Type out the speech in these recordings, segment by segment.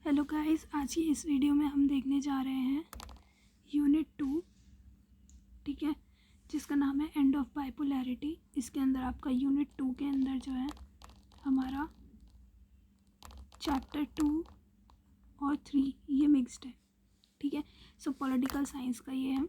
Hello guys, आज की इस वीडियो में हम देखने जा रहे हैं यूनिट 2, ठीक है, जिसका नाम है एंड ऑफ बाइपोलैरिटी। इसके अंदर आपका यूनिट 2 के अंदर जो है हमारा चैप्टर 2 और 3 ये मिक्स्ड है, ठीक है। सो पॉलिटिकल साइंस का ये है।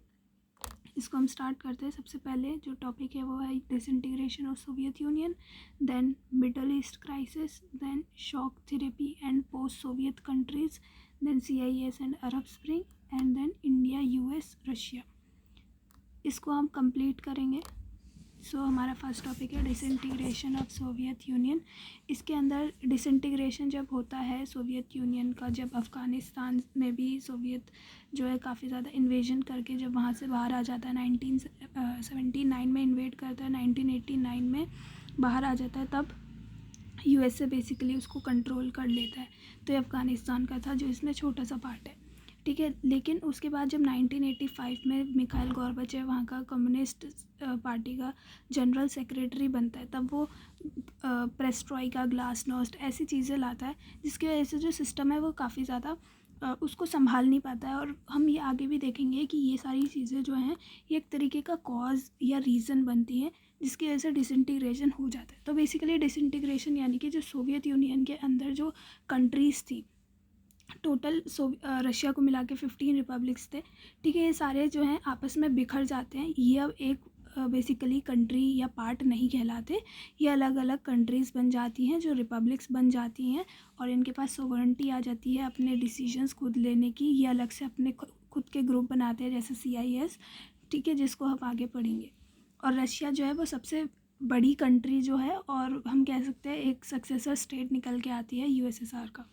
इसको हम स्टार्ट करते हैं। सबसे पहले जो टॉपिक है वो है disintegration of Soviet Union, then Middle East crisis, then shock therapy and post Soviet countries, then CIS and Arab Spring, and then India, US, Russia. इसको हम कंप्लीट करेंगे। सो हमारा फर्स्ट टॉपिक है डिसइंटीग्रेशन ऑफ सोवियत यूनियन। इसके अंदर disintegration जब होता है सोवियत यूनियन का, जब अफ़गानिस्तान में भी सोवियत जो है काफ़ी ज़्यादा इन्वेजन करके जब वहाँ से बाहर आ जाता है, 1979 में इन्वेड करता है, 1989 में बाहर आ जाता है, तब USA बेसिकली उसको कंट्रोल कर लेता है। तो ये अफ़गानिस्तान का था, जो इसमें छोटा सा पार्ट है, ठीक है। लेकिन उसके बाद जब 1985 में मिखाइल गॉर्बाचेव वहाँ का कम्युनिस्ट पार्टी का जनरल सेक्रेटरी बनता है, तब वो पेरेस्ट्रोइका, ग्लासनोस्ट ऐसी चीज़ें लाता है, जिसकी वजह से जो सिस्टम है वो काफ़ी ज़्यादा उसको संभाल नहीं पाता है। और हम ये आगे भी देखेंगे कि ये सारी चीज़ें जो हैं ये एक तरीके का कॉज या रीज़न बनती हैं, जिसकी वजह से डिसइंटीग्रेशन हो जाता है। तो बेसिकली डिसइंटीग्रेशन यानी कि जो सोवियत यूनियन के अंदर जो कंट्रीज़ थी, टोटल रशिया को मिला के 15 रिपब्लिक्स थे, ठीक है, ये सारे जो हैं आपस में बिखर जाते हैं। ये अब एक बेसिकली कंट्री या पार्ट नहीं कहलाते, ये अलग अलग कंट्रीज़ बन जाती हैं, जो रिपब्लिक्स बन जाती हैं, और इनके पास सोवरेनिटी आ जाती है अपने डिसीजंस खुद लेने की। ये अलग से अपने खुद के ग्रुप बनाते हैं, जैसे CIS, ठीक है, जिसको हम आगे पढ़ेंगे। और रशिया जो है वो सबसे बड़ी कंट्री जो है, और हम कह सकते हैं एक सक्सेसर स्टेट निकल के आती है USSR का।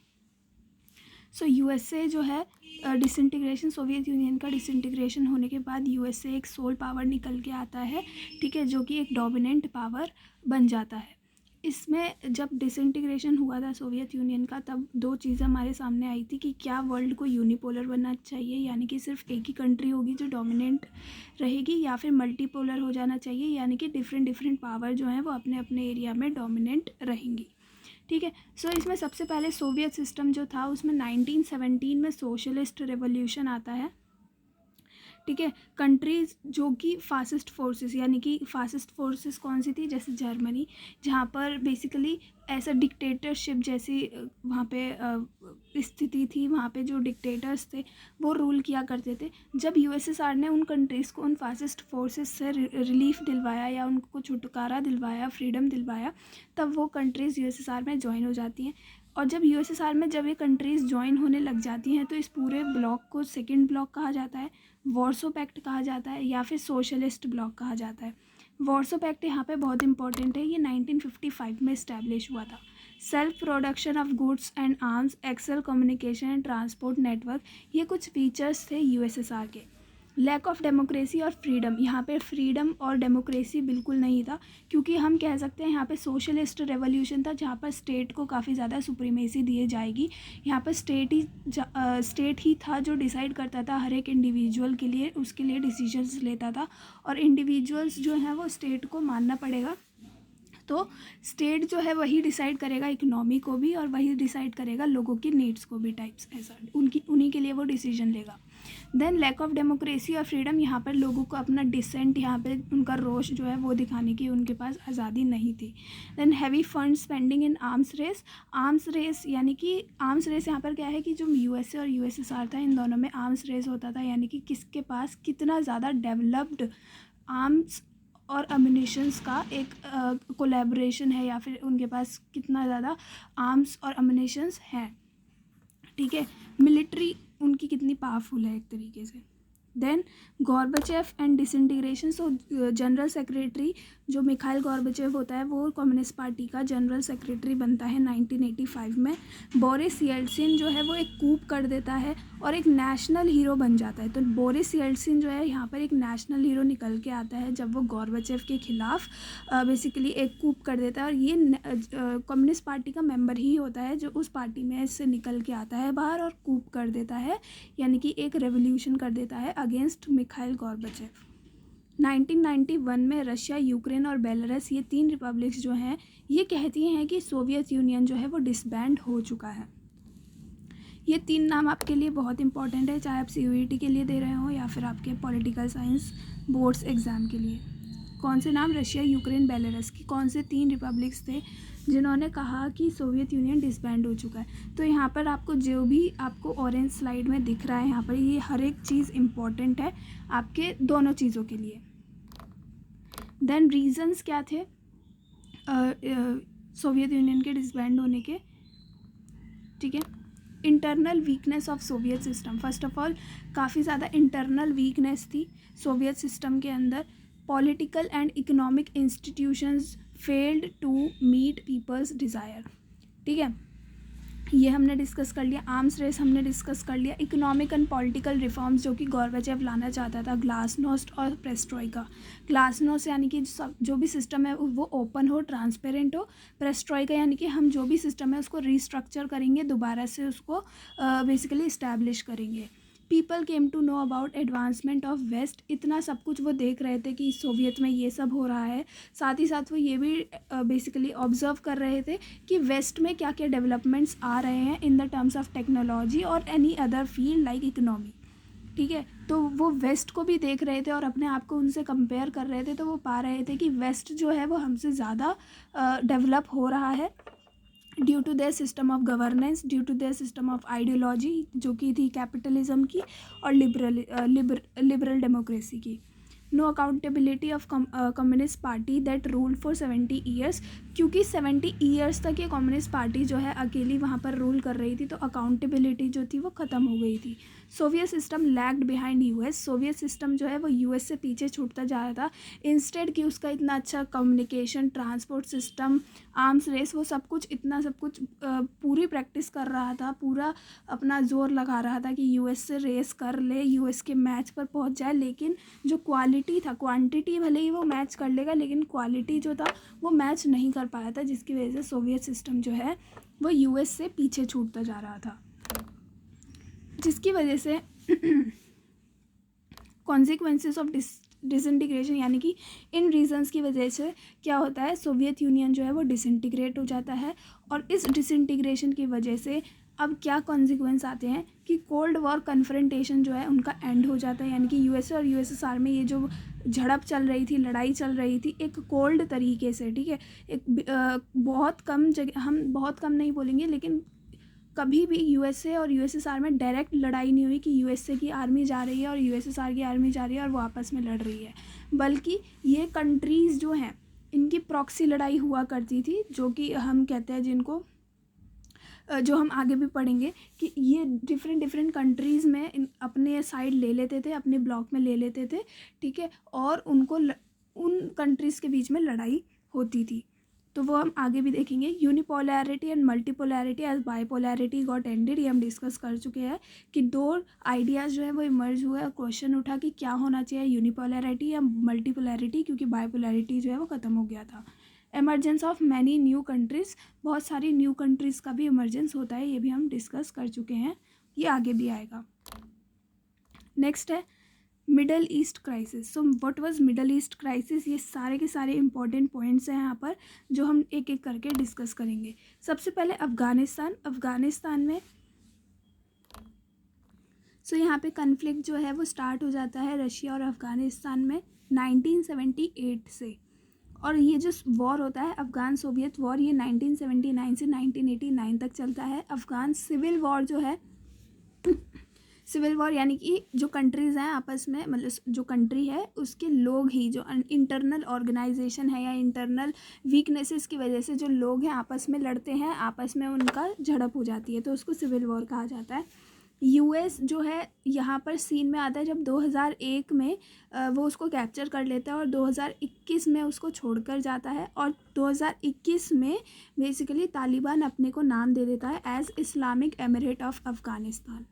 सो USA जो है डिसइंटीग्रेशन, सोवियत यूनियन का डिसइंटीग्रेशन होने के बाद USA एक सोल पावर निकल के आता है, ठीक है, जो कि एक डोमिनेंट पावर बन जाता है। इसमें जब डिसइंटीग्रेशन हुआ था सोवियत यूनियन का, तब दो चीज़ें हमारे सामने आई थी कि क्या वर्ल्ड को यूनिपोलर बनना चाहिए, यानी कि सिर्फ एक ही कंट्री होगी जो डोमिनेंट रहेगी, या फिर मल्टीपोलर हो जाना चाहिए, यानी कि डिफरेंट पावर जो हैं वो अपने अपने एरिया में डोमिनेंट रहेंगी, ठीक है। सो इसमें सबसे पहले सोवियत सिस्टम जो था उसमें 1917 में सोशलिस्ट रेवोल्यूशन आता है, ठीक है। कंट्रीज़ जो कि फासिस्ट फोर्सेस, यानी कि फासिस्ट फोर्सेस कौन सी थी, जैसे जर्मनी, जहाँ पर बेसिकली ऐसा डिक्टेटरशिप जैसी वहाँ पे स्थिति थी, वहाँ पे जो डिक्टेटर्स थे वो रूल किया करते थे। जब USSR ने उन कंट्रीज़ को उन फासिस्ट फोर्सेस से रिलीफ दिलवाया या उनको छुटकारा दिलवाया, फ्रीडम दिलवाया, तब वो कंट्रीज़ USSR में ज्वाइन हो जाती हैं। और जब USSR में जब ये कंट्रीज़ ज्वाइन होने लग जाती हैं, तो इस पूरे ब्लॉक को सेकेंड ब्लॉक कहा जाता है, वॉर्सो पैक्ट कहा जाता है, या फिर सोशलिस्ट ब्लॉक कहा जाता है। वॉर्सो पैक्ट यहाँ पे बहुत इंपॉर्टेंट है, ये 1955 में इस्टेब्लिश हुआ था। Self production of goods and arms, excel communication and transport network, ये कुछ फीचर्स थे USSR के। लैक ऑफ डेमोक्रेसी और फ्रीडम, यहाँ पे फ्रीडम और डेमोक्रेसी बिल्कुल नहीं था, क्योंकि हम कह सकते हैं यहाँ पे सोशलिस्ट रेवोल्यूशन था, जहाँ पर स्टेट को काफ़ी ज़्यादा सुप्रीमेसी दी जाएगी। यहाँ पर स्टेट ही था जो डिसाइड करता था हर एक इंडिविजुअल के लिए, उसके लिए डिसीजंस लेता था, और इंडिविजुअल्स जो हैं वो स्टेट को मानना पड़ेगा। तो स्टेट जो है वही डिसाइड करेगा इकोनॉमी को भी, और वही डिसाइड करेगा लोगों की नीड्स को भी, टाइप्स ऐसा उन्हीं के लिए वो डिसीजन लेगा। देन लैक ऑफ डेमोक्रेसी और फ्रीडम, यहाँ पर लोगों को अपना डिसेंट, यहाँ पे उनका रोष जो है वो दिखाने की उनके पास आज़ादी नहीं थी। Then heavy fund spending in arms race, यानी कि आर्म्स रेस यहाँ पर क्या है कि जो USA और USSR था, इन दोनों में आर्म्स रेस होता था, यानी कि किसके पास कितना ज़्यादा डेवलप्ड आर्म्स और अम्यूनिशंस का एक कोलैबोरेशन है, या फिर उनके पास कितना ज़्यादा आर्म्स और अम्यूनिशंस हैं, ठीक है, मिलिट्री उनकी कितनी पावरफुल है एक तरीके से। Then Gorbachev and disintegration. So general secretary जो मिखाइल गॉर्बाचेव होता है वो कम्युनिस्ट पार्टी का जनरल सेक्रेटरी बनता है 1985 में। बोरिस येल्टसिन जो है वो एक कूप कर देता है और एक नेशनल हीरो बन जाता है। तो बोरिस येल्टसिन जो है यहाँ पर एक नेशनल हीरो निकल के आता है, जब वो गॉर्बाचेव के खिलाफ बेसिकली एक कूप कर देता है, और ये कम्युनिस्ट पार्टी का मेंबर ही होता है जो उस पार्टी में से निकल के आता है बाहर और कूप कर देता है, यानी कि एक रेवोल्यूशन कर देता है अगेंस्ट मिखाइल गॉर्बाचेव। 1991 में रशिया, यूक्रेन और बेलारूस, ये 3 रिपब्लिक्स जो हैं ये कहती हैं कि सोवियत यूनियन जो है वो डिसबैंड हो चुका है। ये 3 नाम आपके लिए बहुत इंपॉर्टेंट है, चाहे आप CUET के लिए दे रहे हो या फिर आपके पॉलिटिकल साइंस बोर्ड्स एग्ज़ाम के लिए। कौन से नाम? रशिया, यूक्रेन, बेलारूस की कौन से 3 रिपब्लिक्स थे जिन्होंने कहा कि सोवियत यूनियन डिसबैंड हो चुका है। तो यहाँ पर आपको जो भी आपको ऑरेंज स्लाइड में दिख रहा है, यहाँ पर ये हर एक चीज़ इम्पॉर्टेंट है आपके दोनों चीज़ों के लिए। देन रीजंस क्या थे सोवियत यूनियन के डिसबैंड होने के? ठीक है, internal weakness of Soviet system. First of all काफ़ी ज़्यादा इंटरनल वीकनेस थी सोवियत सिस्टम के अंदर। Political and economic institutions failed to meet people's desire. ठीक है, ये हमने डिस्कस कर लिया। आर्म्स रेस हमने डिस्कस कर लिया। इकोनॉमिक एंड पॉलिटिकल रिफॉर्म्स जो कि गोर्बाचेव लाना चाहता था, ग्लासनोस्ट और पेरेस्ट्रोइका। ग्लासनोस्ट यानी कि जो भी सिस्टम है वो ओपन हो, ट्रांसपेरेंट हो। पेरेस्ट्रोइका यानी कि हम जो भी सिस्टम है उसको रिस्ट्रक्चर करेंगे, दोबारा से उसको बेसिकली इस्टेब्लिश करेंगे। People came to know about advancement of West. इतना सब कुछ वो देख रहे थे कि सोवियत में ये सब हो रहा है, साथ ही साथ वो ये भी बेसिकली ऑब्जर्व कर रहे थे कि वेस्ट में क्या क्या डेवलपमेंट्स आ रहे हैं in the terms of technology और any other field like economy. ठीक है, तो वो वेस्ट को भी देख रहे थे और अपने आप को उनसे कंपेयर कर रहे थे, तो वो पा रहे थे कि वेस्ट जो है वो हमसे ज़्यादा डेवलप हो रहा है due to their system of governance, due to their system of ideology जो कि थी कैपिटलिज्म की और लिबरल डेमोक्रेसी की। No accountability of communist party that rule for 70 years, क्योंकि 70 ईयर्स तक ये कम्युनिस्ट पार्टी जो है अकेली वहाँ पर रूल कर रही थी, तो अकाउंटेबिलिटी जो थी वो ख़त्म हो गई थी। Soviet system lagged behind US। Soviet system जो है वो US से पीछे छूटता जा रहा था। इंस्टेड कि उसका इतना अच्छा communication, transport system, arms race, वो सब कुछ इतना सब कुछ पूरी प्रैक्टिस कर रहा था, पूरा अपना जोर लगा रहा था कि US से रेस कर ले, US के मैच पर पहुंच जाए, लेकिन जो क्वालिटी था, क्वांटिटी भले ही वो मैच कर लेगा लेकिन क्वालिटी जो था वो मैच नहीं कर पाया था, जिसकी वजह से सोवियत सिस्टम जो है वो US से पीछे छूटता जा रहा था, जिसकी वजह से कॉन्सिक्वेंसेस ऑफ डिसइंटीग्रेशन यानी कि इन रीजंस की वजह से क्या होता है, सोवियत यूनियन जो है वो डिसइंटीग्रेट हो जाता है। और इस डिसइंटीग्रेशन की वजह से अब क्या कॉन्सिक्वेंस आते हैं कि कोल्ड वॉर कन्फ्रंटेशन जो है उनका एंड हो जाता है, यानी कि USA और USSR में ये जो झड़प चल रही थी, लड़ाई चल रही थी एक कोल्ड तरीके से। ठीक है, एक बहुत कम जगह, हम बहुत कम नहीं बोलेंगे, लेकिन कभी भी USA और USSR में डायरेक्ट लड़ाई नहीं हुई कि USA की आर्मी जा रही है और USSR की आर्मी जा रही है और वो आपस में लड़ रही है, बल्कि ये कंट्रीज़ जो हैं इनकी प्रॉक्सी लड़ाई हुआ करती थी, जो कि हम कहते हैं जिनको, जो हम आगे भी पढ़ेंगे कि ये डिफरेंट कंट्रीज़ में अपने साइड ले लेते थे, अपने ब्लॉक में ले लेते थे। ठीक है, और उनको उन कंट्रीज़ के बीच में लड़ाई होती थी, तो वो हम आगे भी देखेंगे। Unipolarity and multipolarity as bipolarity got ended, ये हम डिस्कस कर चुके हैं कि दो आइडियाज़ जो है वो इमर्ज हुए और क्वेश्चन उठा कि क्या होना चाहिए, यूनिपोलैरिटी या मल्टीपोलैरिटी, क्योंकि बाइपोलैरिटी जो है वो ख़त्म हो गया था। Emergence of many new countries, बहुत सारी न्यू कंट्रीज़ का भी इमरजेंस होता है, ये भी हम डिस्कस कर चुके हैं, ये आगे भी आएगा। नेक्स्ट है middle East crisis. So what was middle East crisis, ये सारे के सारे इंपॉर्टेंट पॉइंट्स हैं यहाँ पर जो हम एक एक करके डिस्कस करेंगे। सबसे पहले अफ़गानिस्तान में यहाँ पे कन्फ्लिक्ट जो है वो स्टार्ट हो जाता है रशिया और अफ़गानिस्तान में 1978 से, और ये जो वॉर होता है अफ़गान सोवियत वॉर, ये 1979 से 1989 तक चलता है। अफ़गान सिविल वॉर जो है, सिविल वॉर यानी कि जो कंट्रीज़ हैं आपस में, मतलब जो कंट्री है उसके लोग ही, जो इंटरनल ऑर्गेनाइजेशन है या इंटरनल वीकनेसेस की वजह से जो लोग हैं आपस में लड़ते हैं, आपस में उनका झड़प हो जाती है, तो उसको सिविल वॉर कहा जाता है। US जो है यहाँ पर सीन में आता है जब 2001 में वो उसको कैप्चर कर लेता है और 2021 में उसको छोड़कर जाता है, और 2021 में बेसिकली तालिबान अपने को नाम दे देता है as Islamic Emirate of Afghanistan.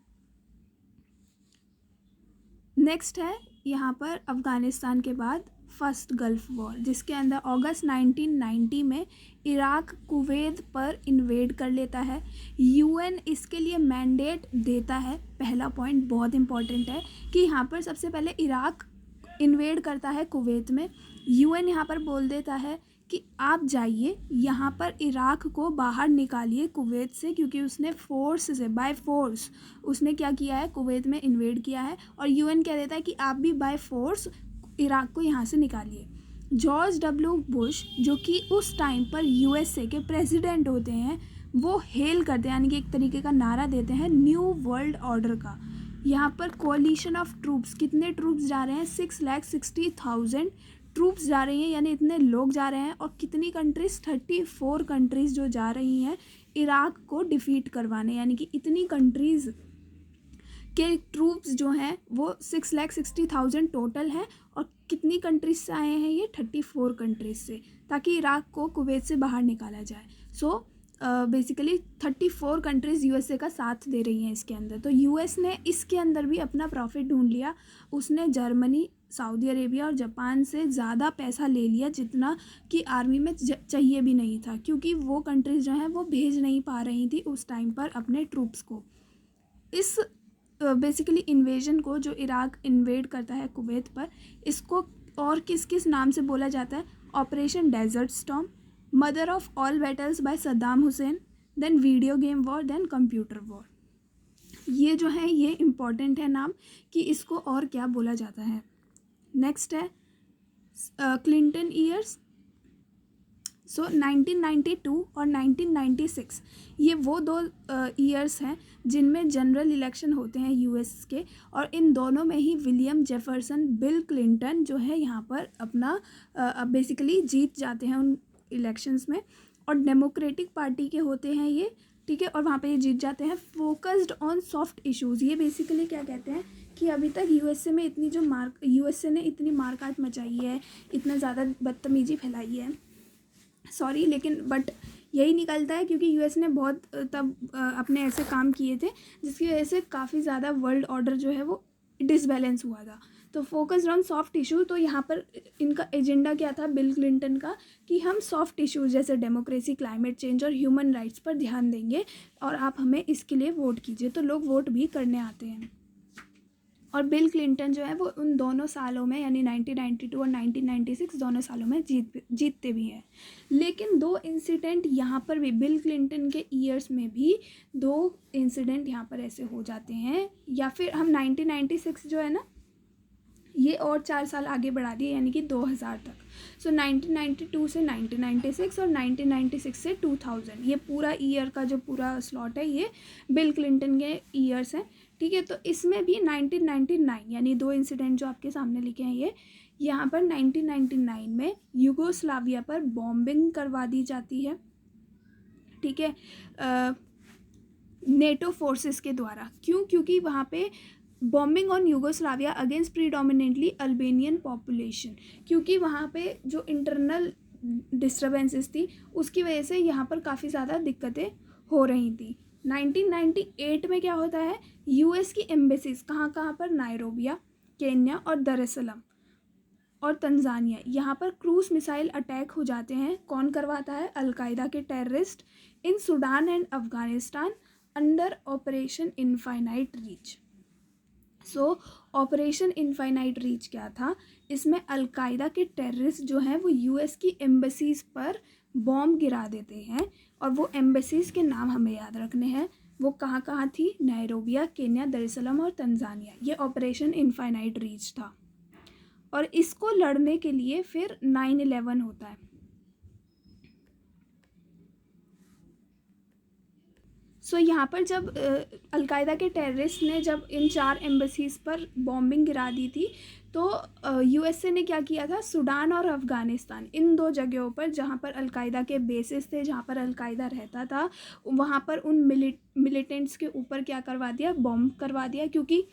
Next है यहाँ पर अफ़गानिस्तान के बाद फर्स्ट गल्फ़ वॉर, जिसके अंदर अगस्त 1990 में इराक कुवैत पर इन्वेड कर लेता है। UN इसके लिए मैंडेट देता है। पहला पॉइंट बहुत इंपॉर्टेंट है कि यहाँ पर सबसे पहले इराक इन्वेड करता है कुवैत में। UN यहाँ पर बोल देता है कि आप जाइए यहाँ पर इराक को बाहर निकालिए कुवैत से, क्योंकि उसने फोर्स से, बाय फोर्स उसने क्या किया है, कुवैत में इन्वेड किया है। और यूएन कह देता है कि आप भी बाय फोर्स इराक को यहाँ से निकालिए। जॉर्ज डब्ल्यू बुश जो कि उस टाइम पर यूएसए के प्रेसिडेंट होते हैं, वो हेल करते हैं, यानी कि एक तरीके का नारा देते हैं न्यू वर्ल्ड ऑर्डर का। यहाँ पर कोलिशन ऑफ ट्रूप्स, कितने ट्रूप्स जा रहे हैं, 6,60,000 ट्रूप्स जा रही हैं, यानी इतने लोग जा रहे हैं। और कितनी कंट्रीज, 34 कंट्रीज़ जो जा रही हैं इराक को डिफीट करवाने, यानी कि इतनी कंट्रीज़ के ट्रूप्स जो हैं वो 6,60,000 टोटल हैं। और कितनी कंट्रीज से आए हैं ये, 34 कंट्रीज से, ताकि इराक को कुवैत से बाहर निकाला जाए। सो बेसिकली 34 कंट्रीज़ यूएसए का साथ दे रही हैं इसके अंदर। तो यूएस ने इसके अंदर भी अपना प्रॉफिट ढूंढ लिया। उसने जर्मनी, सऊदी अरेबिया और जापान से ज़्यादा पैसा ले लिया, जितना कि आर्मी में चाहिए भी नहीं था, क्योंकि वो कंट्रीज़ जो हैं वो भेज नहीं पा रही थी उस टाइम पर अपने ट्रूप्स को। इस बेसिकली इन्वेजन को, जो इराक इन्वेड करता है कुवैत पर, इसको और किस किस नाम से बोला जाता है, Operation Desert Storm, mother of all battles by Saddam Hussein, then video game war, then computer war. ये जो है ये इम्पॉर्टेंट है नाम, कि इसको और क्या बोला जाता है। नेक्स्ट है क्लिंटन ईयर्स। सो 1992 और 1996 ये वो दो ईयर्स हैं जिनमें जनरल इलेक्शन होते हैं यूएस के। और इन दोनों में ही विलियम जेफरसन, बिल क्लिंटन जो है यहाँ पर अपना बेसिकली जीत जाते हैं उन इलेक्शंस में। और डेमोक्रेटिक पार्टी के होते हैं ये, ठीक है, और वहाँ पे ये जीत जाते हैं। फोकस्ड ऑन सॉफ्ट इश्यूज़, ये बेसिकली क्या कहते हैं कि अभी तक यूएसए में इतनी जो यूएसए ने इतनी मारकाट मचाई है, इतना ज़्यादा बदतमीजी फैलाई है, सॉरी, लेकिन बट यही निकलता है, क्योंकि यूएस ने बहुत तब अपने ऐसे काम किए थे जिसकी वजह से काफ़ी ज़्यादा वर्ल्ड ऑर्डर जो है वो डिसबैलेंस हुआ था। तो फोकस्ड ऑन सॉफ्ट इशू, तो यहाँ पर इनका एजेंडा क्या था बिल क्लिंटन का, कि हम सॉफ्ट इश्यूज जैसे डेमोक्रेसी, क्लाइमेट चेंज और ह्यूमन राइट्स पर ध्यान देंगे, और आप हमें इसके लिए वोट कीजिए। तो लोग वोट भी करने आते हैं। और बिल क्लिंटन जो है वो उन दोनों सालों में, यानी 1992 और 1996 दोनों सालों में जीतते भी हैं। लेकिन दो इंसिडेंट यहाँ पर भी, बिल क्लिंटन के ईयर्स में भी दो इंसिडेंट यहाँ पर ऐसे हो जाते हैं, या फिर हम 1996 जो है ना, ये और 4 साल आगे बढ़ा दिए, यानी कि 2000 तक। सो 1992 से 1996 और 1996 से 2000, ये पूरा ईयर का जो पूरा स्लॉट है ये बिल क्लिंटन के ईयर्स हैं, ठीक है। तो इसमें भी 1999, यानी दो इंसिडेंट जो आपके सामने लिखे हैं ये, यहाँ पर 1999 में यूगोस्लाविया पर बॉम्बिंग करवा दी जाती है, ठीक है, नेटो फोर्सेस के द्वारा। क्यों? क्योंकि वहाँ पे bombing on Yugoslavia against predominantly Albanian population, क्योंकि वहाँ पे जो इंटरनल डिस्टर्बेंसेस थी उसकी वजह से यहाँ पर काफ़ी ज़्यादा दिक्कतें हो रही थी। 1998 में क्या होता है, यूएस की एम्बेसीज कहाँ कहाँ पर, नायरोबिया, केन्या और दरअसलम और तंजानिया, यहाँ पर क्रूज मिसाइल अटैक हो जाते हैं। कौन करवाता है? अलकायदा के terrorist, in Sudan and Afghanistan under operation infinite reach. So operation infinite reach क्या था? इसमें अलकायदा के टेररिस्ट जो हैं वो यूएस की एम्बेसीज पर बॉम्ब गिरा देते हैं, और वो एम्बेसीज के नाम हमें याद रखने हैं। वो कहाँ कहाँ थी? नायरोबिया, केन्या, दरअसलम और तंजानिया। ये ऑपरेशन इनफाइनाइट रीच था। और इसको लड़ने के लिए फिर 9/11 होता है। सो यहाँ पर जब अलकायदा के टेररिस्ट ने जब इन 4 एम्बेसीज पर बॉम्बिंग गिरा दी थी, तो यूएसए ने क्या किया था, सूडान और अफ़गानिस्तान, इन 2 जगहों पर जहाँ पर अलकायदा के बेसिस थे, जहाँ पर अलकायदा रहता था, वहाँ पर उन मिलिटेंट्स के ऊपर क्या करवा दिया, बॉम्ब करवा दिया। क्योंकि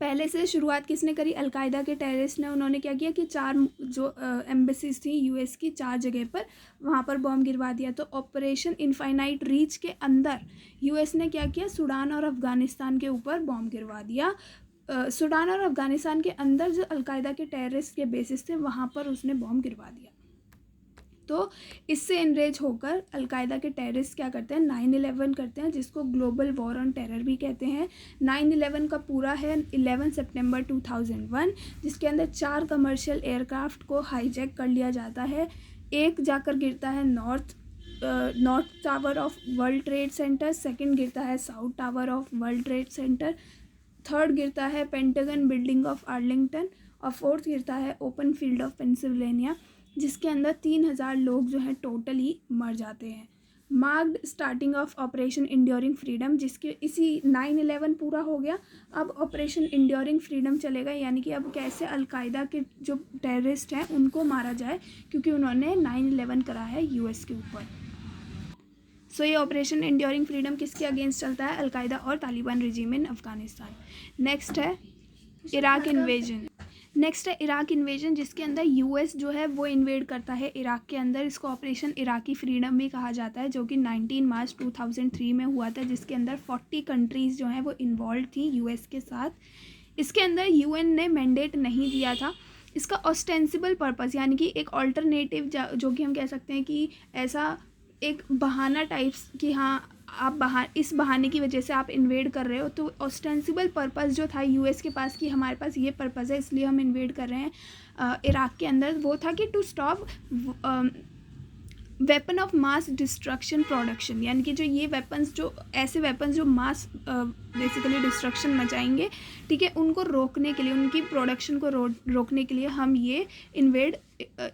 पहले से शुरुआत किसने करी? अलकायदा के टेररिस्ट ने। उन्होंने क्या किया कि 4 जो एम्बेसीज थी यूएस की, 4 जगह पर वहाँ पर बॉम्ब गिरवा दिया। तो ऑपरेशन इनफाइनाइट रीच के अंदर यूएस ने क्या किया, सूडान और अफ़गानिस्तान के ऊपर बॉम्ब गिरवा दिया। सूडान और अफ़गानिस्तान के अंदर जो अलकायदा के टेररिस्ट के बेसिस थे वहाँ पर उसने बॉम्ब गिरवा दिया। तो इससे इनरेज होकर अलकायदा के टेररिस्ट क्या करते हैं, 9/11 करते हैं, जिसको ग्लोबल वॉर ऑन टेरर भी कहते हैं। 9/11 का पूरा है 11 सितंबर 2001, जिसके अंदर 4 कमर्शियल एयरक्राफ्ट को हाईजैक कर लिया जाता है। एक जाकर गिरता है north tower of world trade centre, second गिरता है south tower of world trade centre, third गिरता है पेंटागन बिल्डिंग ऑफ आर्लिंगटन, और फोर्थ गिरता है ओपन फील्ड ऑफ पेंसिल्वेनिया, जिसके अंदर 3000 लोग जो हैं टोटली मर जाते हैं। Marked starting of operation enduring freedom, जिसके इसी 9/11 पूरा हो गया, अब ऑपरेशन इंड्योरिंग फ्रीडम चलेगा, यानी कि अब कैसे अलकायदा के जो टेररिस्ट हैं उनको मारा जाए, क्योंकि उन्होंने 9/11 करा है यूएस के ऊपर। सो ये ऑपरेशन इंड्योरिंग फ्रीडम किसके अगेंस्ट चलता है, अलकायदा और तालिबान रिजीम इन अफगानिस्तान। नेक्स्ट है इराक इन्वेजन। नेक्स्ट है इराक इन्वेजन, जिसके अंदर यूएस जो है वो इन्वेड करता है इराक के अंदर। इसको ऑपरेशन इराकी फ्रीडम भी कहा जाता है, जो कि 19 मार्च 2003 में हुआ था, जिसके अंदर 40 कंट्रीज़ जो हैं वो इन्वॉल्व थी यूएस के साथ। इसके अंदर यूएन ने मैंडेट नहीं दिया था। इसका ऑस्टेंसिबल पर्पस, यानी कि एक ऑल्टरनेटिव जो कि हम कह सकते हैं कि ऐसा एक बहाना टाइप्स कि हाँ आप इस बहाने की वजह से आप इन्वेड कर रहे हो, तो ऑस्टेंसिबल पर्पस जो था यूएस के पास कि हमारे पास ये पर्पस है इसलिए हम इन्वेड कर रहे हैं इराक के अंदर, वो था कि to stop weapon of mass destruction production, यानी कि जो ये वेपन्स जो ऐसे वेपन्स जो मास बेसिकली डिस्ट्रक्शन मचाएंगे, ठीक है, उनको रोकने के लिए, उनकी प्रोडक्शन को रोकने के लिए हम ये इन्वेड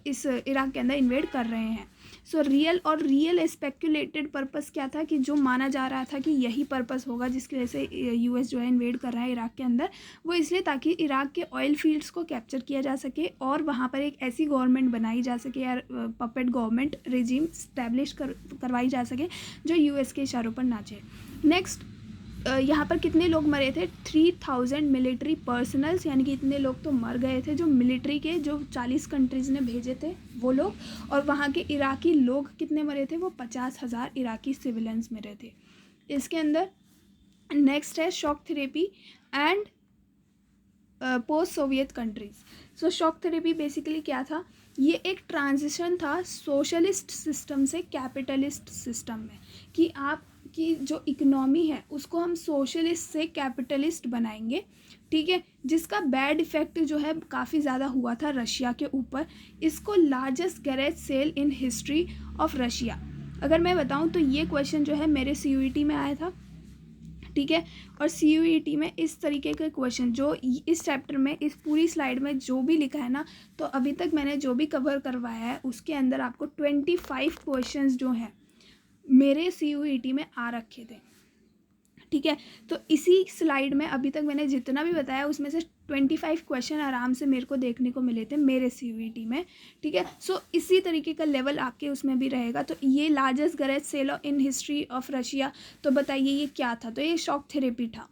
इस इराक के अंदर इन्वेड कर रहे हैं। सो रियल स्पेक्यूलेटेड पर्पस क्या था कि जो माना जा रहा था कि यही पर्पस होगा जिसकी वजह से यूएस जो है इन्वेड कर रहा है इराक के अंदर, वो इसलिए ताकि इराक के ऑयल फील्ड्स को कैप्चर किया जा सके और वहाँ पर एक ऐसी गवर्नमेंट बनाई जा सके या पपेट गवर्नमेंट रेजिम स्टैब्लिश करवाई जा सके जो यूएस के इशारों पर नाचे। नेक्स्ट यहाँ पर कितने लोग मरे थे, 3000 मिलिट्री पर्सनल्स, यानी कि इतने लोग तो मर गए थे जो मिलिट्री के जो 40 कंट्रीज़ ने भेजे थे वो लोग, और वहाँ के इराकी लोग कितने मरे थे, वो 50,000 इराकी सिविलियंस मरे थे इसके अंदर। नेक्स्ट है shock therapy and post Soviet countries. So shock therapy basically क्या था, ये एक ट्रांजिशन था सोशलिस्ट सिस्टम से कैपिटलिस्ट सिस्टम में, कि आपकी जो इकोनॉमी है उसको हम सोशलिस्ट से कैपिटलिस्ट बनाएंगे, ठीक है, जिसका बैड इफ़ेक्ट जो है काफ़ी ज़्यादा हुआ था रशिया के ऊपर। इसको largest garage sale in history of Russia, अगर मैं बताऊं तो ये क्वेश्चन जो है मेरे CUET में आया था, ठीक है, और CUET में इस तरीके के क्वेश्चन जो इस चैप्टर में इस पूरी स्लाइड में जो भी लिखा है ना, तो अभी तक मैंने जो भी कवर करवाया है उसके अंदर आपको 25 क्वेश्चंस जो हैं मेरे CUET में आ रखे थे, ठीक है। तो इसी स्लाइड में अभी तक मैंने जितना भी बताया उसमें से 25 क्वेश्चन आराम से मेरे को देखने को मिले थे मेरे CUET में, ठीक है। सो इसी तरीके का लेवल आपके उसमें भी रहेगा। तो ये largest garage sale in history of Russia, तो बताइए ये क्या था, तो ये शॉक थेरेपी था।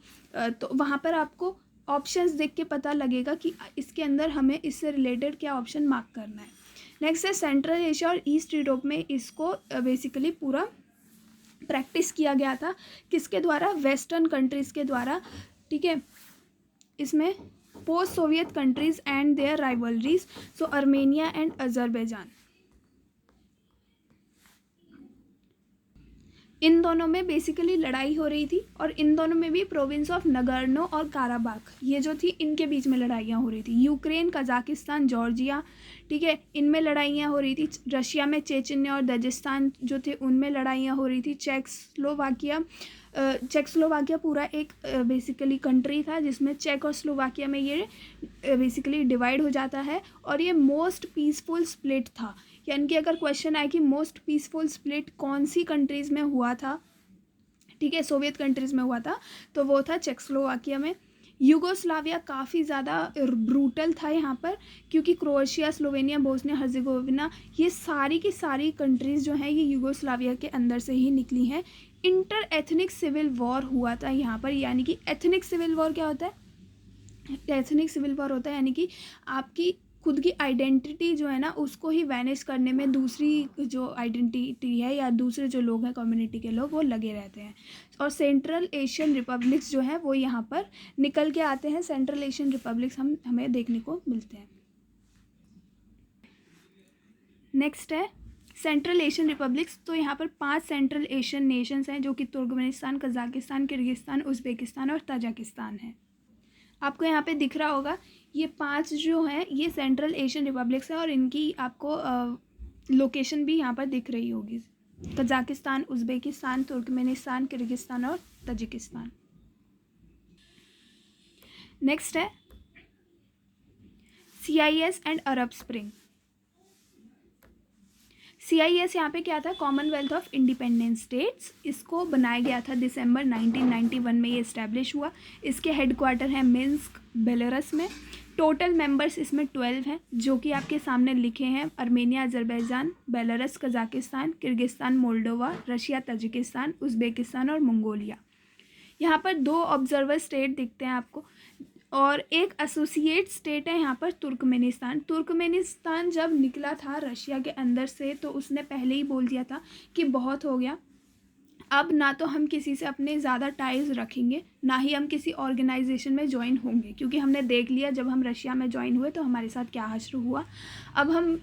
तो वहाँ पर आपको ऑप्शंस देख के पता लगेगा कि इसके अंदर हमें इससे रिलेटेड क्या ऑप्शन मार्क करना है। नेक्स्ट है सेंट्रल एशिया और ईस्ट यूरोप में इसको बेसिकली पूरा प्रैक्टिस किया गया था, किसके द्वारा, वेस्टर्न कंट्रीज़ के द्वारा, ठीक है। इसमें post Soviet countries and their rivalries, so Armenia and Azerbaijan, इन दोनों में बेसिकली लड़ाई हो रही थी, और इन दोनों में भी प्रोविंस ऑफ नगर्नो और काराबाख ये जो थी इनके बीच में लड़ाइयाँ हो रही थी। यूक्रेन, कजाकिस्तान, जॉर्जिया, ठीक है, इनमें लड़ाइयाँ हो रही थी। रशिया में चेचन्या और दागिस्तान जो थे उनमें लड़ाइयाँ हो रही थी। चेकोस्लोवाकिया पूरा एक बेसिकली कंट्री था जिसमें चेक और स्लोवाकिया में ये बेसिकली डिवाइड हो जाता है, और ये मोस्ट पीसफुल स्प्लिट था, यानी कि अगर क्वेश्चन आए कि मोस्ट पीसफुल स्प्लिट कौन सी कंट्रीज़ में हुआ था, ठीक है, सोवियत कंट्रीज़ में हुआ था, तो वो था चेकोस्लोवाकिया में। यूगोस्लाविया काफ़ी ज़्यादा ब्रूटल था यहाँ पर, क्योंकि क्रोएशिया, स्लोवेनिया, बोस्निया हर्जेगोविना ये सारी की सारी कंट्रीज़ जो हैं ये यूगोस्लाविया के अंदर से ही निकली हैं। इंटर एथनिक सिविल वॉर हुआ था यहाँ पर, यानी कि एथनिक सिविल वॉर क्या होता है, एथनिक सिविल वॉर होता है यानी कि आपकी खुद की आइडेंटिटी जो है ना उसको ही वैनिश करने में दूसरी जो आइडेंटिटी है या दूसरे जो लोग हैं कम्युनिटी के लोग वो लगे रहते हैं, और सेंट्रल एशियन रिपब्लिक्स जो है वो यहाँ पर निकल के आते हैं। सेंट्रल एशियन रिपब्लिक्स हमें देखने को मिलते हैं। नेक्स्ट है सेंट्रल एशियन रिपब्लिक्स, तो यहाँ पर 5 सेंट्रल एशियन नेशंस हैं जो कि तुर्कमेनिस्तान, कजाकिस्तान, किर्गिस्तान, उज़्बेकिस्तान और तजाकिस्तान है। आपको यहाँ पे दिख रहा होगा ये 5 जो हैं ये सेंट्रल एशियन रिपब्लिक्स है और इनकी आपको लोकेशन भी यहाँ पर दिख रही होगी, कजाकिस्तान, उज़्बेकिस्तान, तुर्कमेनिस्तान, किर्गिस्तान और तजिकिस्तान। नेक्स्ट है CIS and Arab spring. CIS यहाँ पे क्या था, कॉमनवेल्थ ऑफ इंडिपेंडेंट स्टेट्स। इसको बनाया गया था दिसंबर 1991 में, ये इस्टेब्लिश हुआ। इसके हेडक्वार्टर हैं मिन्स्क, बेलारूस में। टोटल मेंबर्स इसमें 12 हैं जो कि आपके सामने लिखे हैं, Armenia, Azerbaijan, Belarus, Kazakhstan, Kyrgyzstan, Moldova, Russia, Tajikistan, Uzbekistan और मंगोलिया। यहाँ पर 2 ऑब्जर्वर स्टेट दिखते हैं आपको और एक एसोसिएट स्टेट है यहाँ पर तुर्कमेनिस्तान। तुर्कमेनिस्तान जब निकला था रशिया के अंदर से तो उसने पहले ही बोल दिया था कि बहुत हो गया, अब ना तो हम किसी से अपने ज़्यादा टाइज रखेंगे, ना ही हम किसी ऑर्गेनाइजेशन में ज्वाइन होंगे, क्योंकि हमने देख लिया जब हम रशिया में ज्वाइन हुए तो हमारे साथ क्या हश्र हुआ। अब हम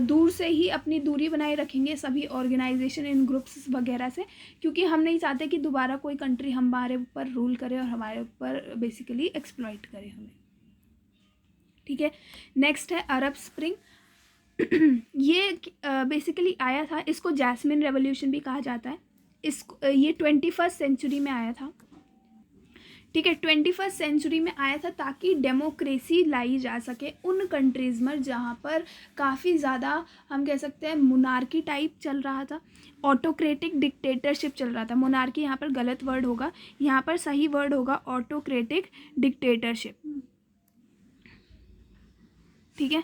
दूर से ही अपनी दूरी बनाए रखेंगे सभी ऑर्गेनाइजेशन इन ग्रुप्स वगैरह से, क्योंकि हम नहीं चाहते कि दोबारा कोई कंट्री हमारे ऊपर रूल करे और हमारे ऊपर बेसिकली एक्सप्लॉइट करे हमें। ठीक है, नेक्स्ट है अरब स्प्रिंग। ये बेसिकली आया था, इसको जैस्मिन रेवोल्यूशन भी कहा जाता है। इसको ये 21st सेंचुरी में आया था। ठीक है, 21st सेंचुरी में आया था ताकि डेमोक्रेसी लाई जा सके उन कंट्रीज़ में जहाँ पर काफ़ी ज़्यादा हम कह सकते हैं मोनार्की टाइप चल रहा था, ऑटोक्रेटिक डिक्टेटरशिप चल रहा था। मोनार्की यहाँ पर गलत वर्ड होगा, यहाँ पर सही वर्ड होगा ऑटोक्रेटिक डिक्टेटरशिप। ठीक है,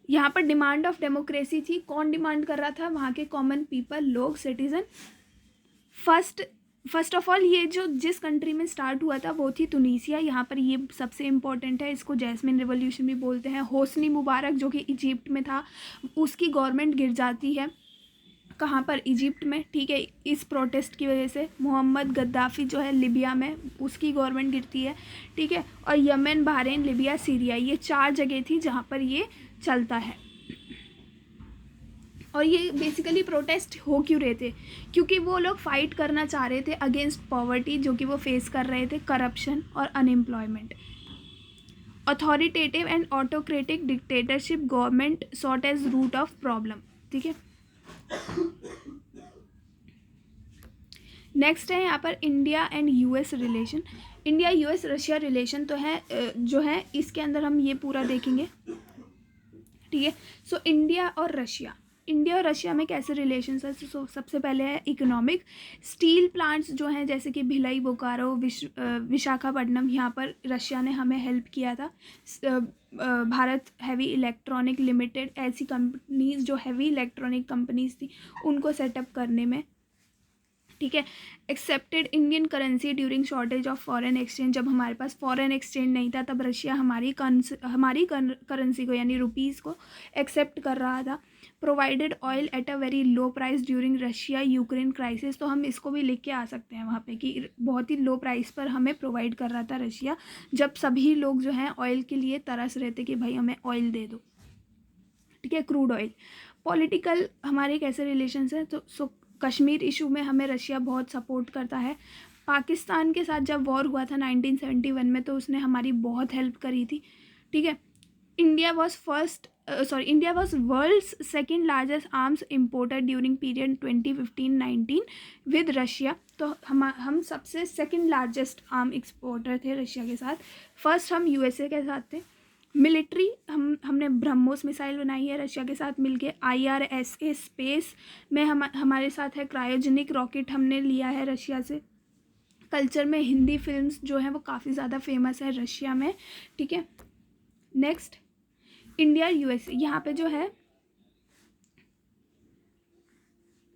यहाँ पर डिमांड ऑफ डेमोक्रेसी थी। कौन डिमांड कर रहा था? वहाँ के कॉमन पीपल, लोग, सिटीज़न। फर्स्ट ऑफ ऑल ये जो जिस कंट्री में स्टार्ट हुआ था वो थी तुनीसिया। यहाँ पर ये सबसे इम्पोर्टेंट है, इसको जैस्मिन रेवोल्यूशन भी बोलते हैं। होस्नी मुबारक जो कि इजिप्ट में था, उसकी गवर्नमेंट गिर जाती है। कहाँ पर? इजिप्ट में। ठीक है, इस प्रोटेस्ट की वजह से मोहम्मद गद्दाफ़ी जो है लिबिया में, उसकी गवर्नमेंट गिरती है। ठीक है, और यमन, बहरीन, लिबिया, सीरिया, ये 4 जगह थी जहाँ पर ये चलता है। और ये बेसिकली प्रोटेस्ट हो क्यों रहे थे? क्योंकि वो लोग फाइट करना चाह रहे थे अगेंस्ट पॉवर्टी जो कि वो फेस कर रहे थे, करप्शन और unemployment. Authoritative and autocratic dictatorship government sought as root of problem. ठीक है, नेक्स्ट है यहाँ पर India and US relation. India US Russia relation तो है जो है इसके अंदर हम ये पूरा देखेंगे। ठीक है, सो इंडिया और रशिया में कैसे रिलेशंस है? सो सबसे पहले है इकोनॉमिक। स्टील प्लांट्स जो हैं जैसे कि भिलाई, बोकारो, विशाखापट्टनम, यहाँ पर रशिया ने हमें हेल्प किया था। भारत हैवी इलेक्ट्रॉनिक लिमिटेड, ऐसी कंपनीज जो हैवी इलेक्ट्रॉनिक कंपनीज थी उनको सेटअप करने में। ठीक है, accepted Indian currency during shortage of foreign exchange. जब हमारे पास फॉरेन एक्सचेंज नहीं था तब रशिया हमारी करेंसी को यानी रुपीज़ को एक्सेप्ट कर रहा था। Provided oil at a very low price during Russia Ukraine crisis. तो हम इसको भी लिख के आ सकते हैं वहाँ पे कि बहुत ही लो प्राइस पर हमें प्रोवाइड कर रहा था रशिया, जब सभी लोग जो हैं ऑयल के लिए तरस रहे थे कि भाई हमें ऑयल दे दो। ठीक है, क्रूड ऑयल। पॉलिटिकल हमारे कैसे रिलेशंस हैं? तो कश्मीर इशू में हमें रशिया बहुत सपोर्ट करता है। पाकिस्तान के साथ जब वॉर हुआ था 1971 में तो उसने हमारी बहुत हेल्प करी थी। ठीक है, India was world's second largest arms importer during period 2015-19 with Russia. तो हम सबसे सेकेंड लार्जेस्ट आर्म एक्सपोर्टर थे रशिया के साथ। फर्स्ट हम USA के साथ थे। मिलिट्री हमने ब्रह्मोस मिसाइल बनाई है रशिया के साथ मिलके। IRSA स्पेस में हमारे साथ है। क्रायोजेनिक रॉकेट हमने लिया है रशिया से। कल्चर में हिंदी फिल्म्स जो हैं वो काफ़ी ज़्यादा फेमस है रशिया में। ठीक है, नेक्स्ट इंडिया USA। यहाँ पे जो है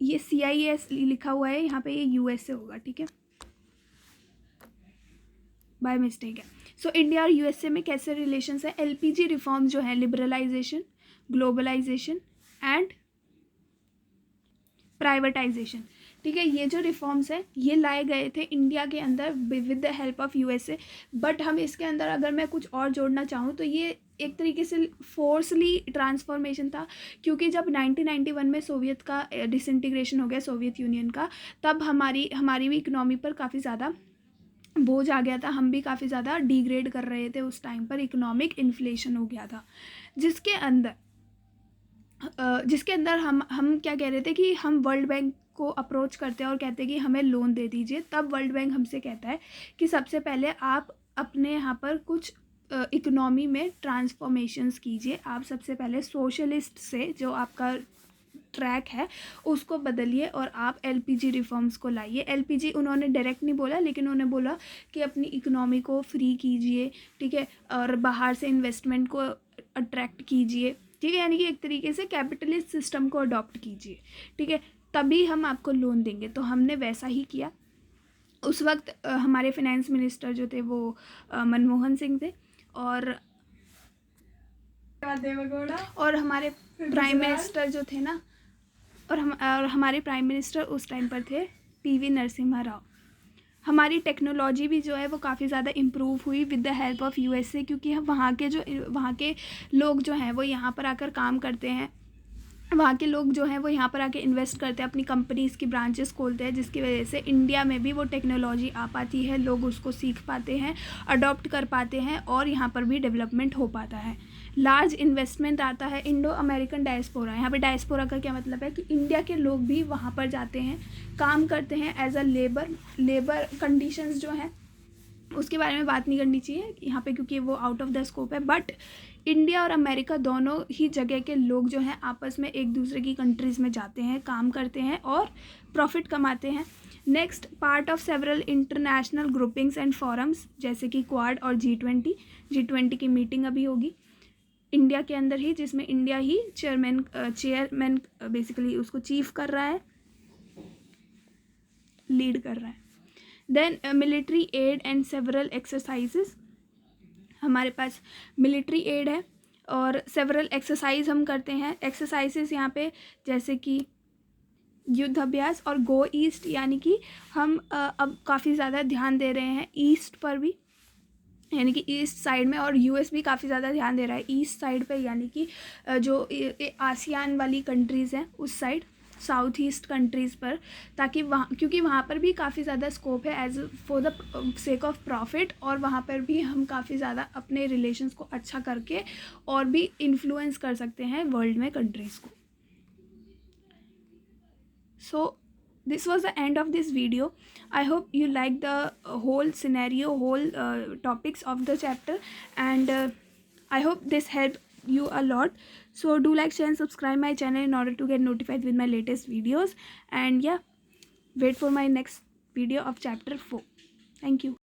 ये CIS लिखा हुआ है, यहाँ पे ये USA होगा। ठीक है, बाय मिस्टेक है। सो इंडिया और USA में कैसे रिलेशंस है? LPG रिफॉर्म जो है, लिबरलाइजेशन, ग्लोबलाइजेशन एंड प्राइवेटाइजेशन। ठीक है। ये जो रिफॉर्म्स हैं ये लाए गए थे इंडिया के अंदर with the help of USA, but हम इसके अंदर अगर मैं कुछ और जोड़ना चाहूँ तो ये एक तरीके से फोर्सली ट्रांसफॉर्मेशन था, क्योंकि जब 1991 में सोवियत का डिसइंटीग्रेशन हो गया, सोवियत यूनियन का, तब हमारी भी इकोनॉमी पर काफ़ी ज़्यादा बोझ आ गया था, हम भी काफ़ी ज़्यादा डिग्रेड कर रहे थे उस टाइम पर, इकोनॉमिक इन्फ्लेशन हो गया था, जिसके अंदर हम क्या कह रहे थे कि हम वर्ल्ड बैंक को अप्रोच करते हैं और कहते हैं कि हमें लोन दे दीजिए। तब वर्ल्ड बैंक हमसे कहता है कि सबसे पहले आप अपने यहाँ पर कुछ इकोनॉमी में ट्रांसफॉर्मेशंस कीजिए, आप सबसे पहले सोशलिस्ट से जो आपका ट्रैक है उसको बदलिए और आप एलपीजी रिफॉर्म्स को लाइए। एलपीजी उन्होंने डायरेक्ट नहीं बोला, लेकिन उन्होंने बोला कि अपनी इकोनॉमी को फ्री कीजिए, ठीक है, और बाहर से इन्वेस्टमेंट को अट्रैक्ट कीजिए, ठीक है, यानी कि एक तरीके से कैपिटलिस्ट सिस्टम को अडॉप्ट कीजिए, ठीक है, तभी हम आपको लोन देंगे। तो हमने वैसा ही किया। उस वक्त हमारे फाइनेंस मिनिस्टर जो थे वो मनमोहन सिंह थे, और हमारे प्राइम मिनिस्टर जो थे ना, और हमारे प्राइम मिनिस्टर उस टाइम पर थे पीवी नरसिम्हा राव। हमारी टेक्नोलॉजी भी जो है वो काफ़ी ज़्यादा इम्प्रूव हुई with the help of USA, क्योंकि हम वहाँ के लोग जो हैं वो यहाँ पर आकर काम करते हैं, वहाँ के लोग जो हैं वो यहाँ पर आके इन्वेस्ट करते हैं, अपनी कंपनीज़ की ब्रांचेस खोलते हैं, जिसकी वजह से इंडिया में भी वो टेक्नोलॉजी आ पाती है, लोग उसको सीख पाते हैं, अडॉप्ट कर पाते हैं, और यहाँ पर भी डेवलपमेंट हो पाता है। लार्ज इन्वेस्टमेंट आता है। इंडो अमेरिकन डायस्पोरा, यहाँ पे डायस्पोरा का क्या मतलब है कि इंडिया के लोग भी वहाँ पर जाते हैं, काम करते हैं एज अ लेबर कंडीशंस जो हैं उसके बारे में बात नहीं करनी चाहिए यहाँ पे, क्योंकि वो आउट ऑफ द स्कोप है। बट इंडिया और अमेरिका दोनों ही जगह के लोग जो हैं आपस में एक दूसरे की कंट्रीज़ में जाते हैं, काम करते हैं और प्रॉफिट कमाते हैं। Next, part of several international groupings and forums, जैसे कि क्वाड और G20 की मीटिंग अभी होगी इंडिया के अंदर ही, जिसमें इंडिया ही चेयरमैन बेसिकली उसको चीफ कर रहा है, लीड कर रहा है। Then military aid and several exercises, हमारे पास मिलिट्री एड है और सेवरल एक्सरसाइज हम करते हैं। एक्सरसाइजेस यहाँ पे जैसे कि युद्ध अभ्यास और गो ईस्ट, यानी कि हम अब काफ़ी ज़्यादा ध्यान दे रहे हैं ईस्ट पर भी, यानी कि ईस्ट साइड में, और यूएस भी काफ़ी ज़्यादा ध्यान दे रहा है ईस्ट साइड पे, यानी कि जो आसियान वाली कंट्रीज़ हैं उस साइड, साउथ ईस्ट कंट्रीज़ पर, ताकि वहाँ, क्योंकि वहाँ पर भी काफ़ी ज़्यादा स्कोप है as for the sake of profit, और वहाँ पर भी हम काफ़ी ज़्यादा अपने रिलेशंस को अच्छा करके और भी इन्फ्लुएंस कर सकते हैं वर्ल्ड में कंट्रीज़ को। So this was the end of this video. I hope you like the whole scenario, whole topics of the chapter, and I hope this helped you a lot. So do like, share and subscribe my channel in order to get notified with my latest videos, and yeah, wait for my next video of chapter 4. Thank you.